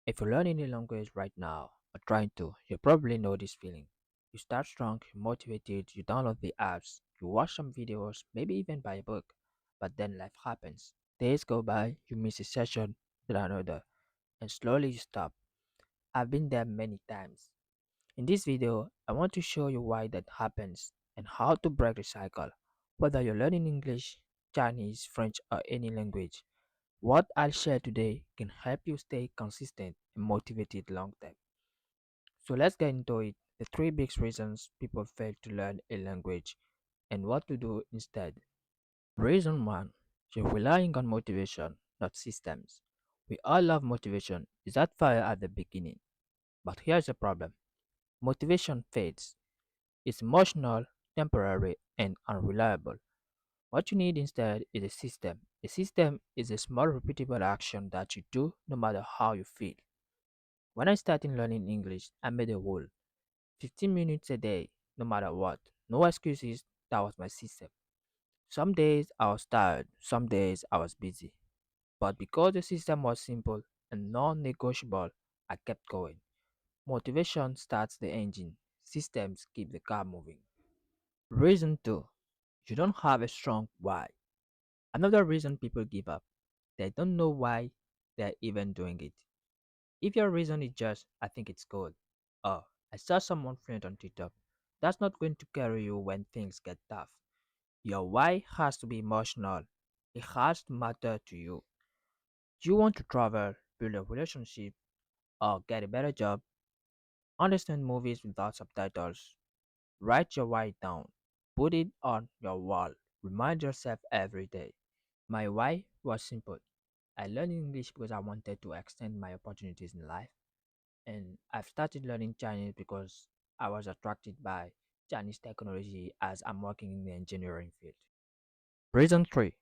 If you're learning a language right now or trying to, you probably know this feeling. You start strong, you're motivated, you download the apps, you watch some videos, maybe even buy a book. But then life happens. Days go by, you miss a session, then another, and slowly you stop. I've been there many times. In this video, I want to show you why that happens and how to break the cycle. Whether you're learning English, Chinese, French, or any language, what I'll share today can help you stay consistent and motivated long term. So let's get into it. The three big reasons people fail to learn a language and what to do instead. Reason 1. You're relying on motivation, not systems. We all love motivation. Is that fire at the beginning? But here's the problem. Motivation fades. It's emotional, temporary, and unreliable. What you need instead is a system. A system is a small repeatable action that you do no matter how you feel. When I started learning English, I made a rule 15 minutes a day, no matter what. No excuses, that was my system. Some days I was tired, some days I was busy. But because the system was simple and non negotiable, I kept going. Motivation starts the engine, systems keep the car moving. Reason 2. You don't have a strong why. Another reason people give up. They don't know why they're even doing it. If your reason is just, I think it's cool, or I saw someone friend on TikTok, that's not going to carry you when things get tough. Your why has to be emotional. It has to matter to you. You want to travel, build a relationship, or get a better job, understand movies without subtitles. Write your why down. Put it on your wall. Remind yourself every day. My why was simple. I learned English because I wanted to extend my opportunities in life, and I've started learning Chinese because I was attracted by Chinese technology as I'm working in the engineering field. Reason 3.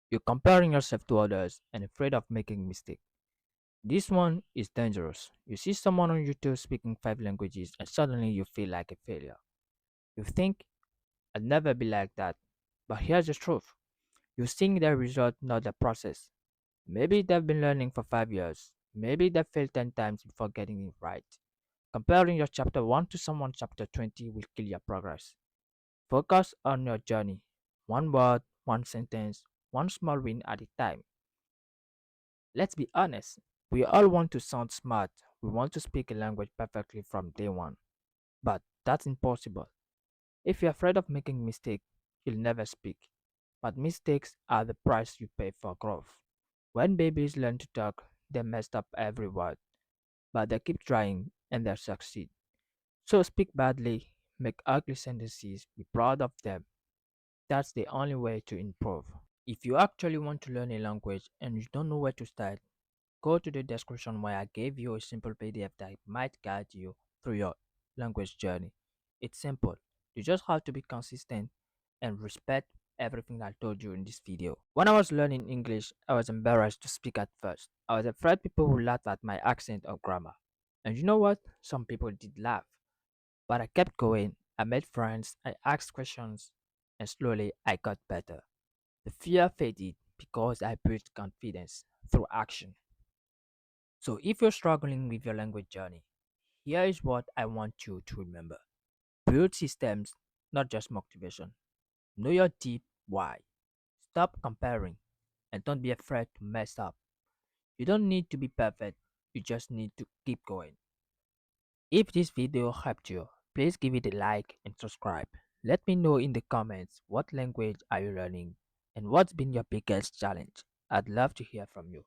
You're comparing yourself to others and afraid of making mistakes. This one is dangerous. You see someone on YouTube speaking 5 languages and suddenly you feel like a failure. You think, I'll never be like that. But here's the truth. You're seeing the result, not the process. Maybe they've been learning for 5 years. Maybe they failed 10 times before getting it right. Comparing your chapter 1 to someone chapter 20 will kill your progress. Focus on your journey. One word, one sentence, one small win at a time. Let's be honest. We all want to sound smart. We want to speak a language perfectly from day one. But that's impossible. If you're afraid of making mistakes, you'll never speak. But mistakes are the price you pay for growth. When babies learn to talk, they mess up every word, but they keep trying and they succeed. So speak badly, make ugly sentences, be proud of them. That's the only way to improve. If you actually want to learn a language and you don't know where to start, go to the description where I gave you a simple PDF that might guide you through your language journey. It's simple. You just have to be consistent and respect everything I told you in this video. When I was learning English, I was embarrassed to speak at first. I was afraid people would laugh at my accent or grammar. And you know what? Some people did laugh. But I kept going. I made friends, I asked questions, and slowly I got better. The fear faded because I built confidence through action. So if you're struggling with your language journey, here is what I want you to remember. Build systems, not just motivation. Know your deep why. Stop comparing and don't be afraid to mess up. You don't need to be perfect, you just need to keep going. If this video helped you, please give it a like and subscribe. Let me know in the comments what language are you learning and what's been your biggest challenge. I'd love to hear from you.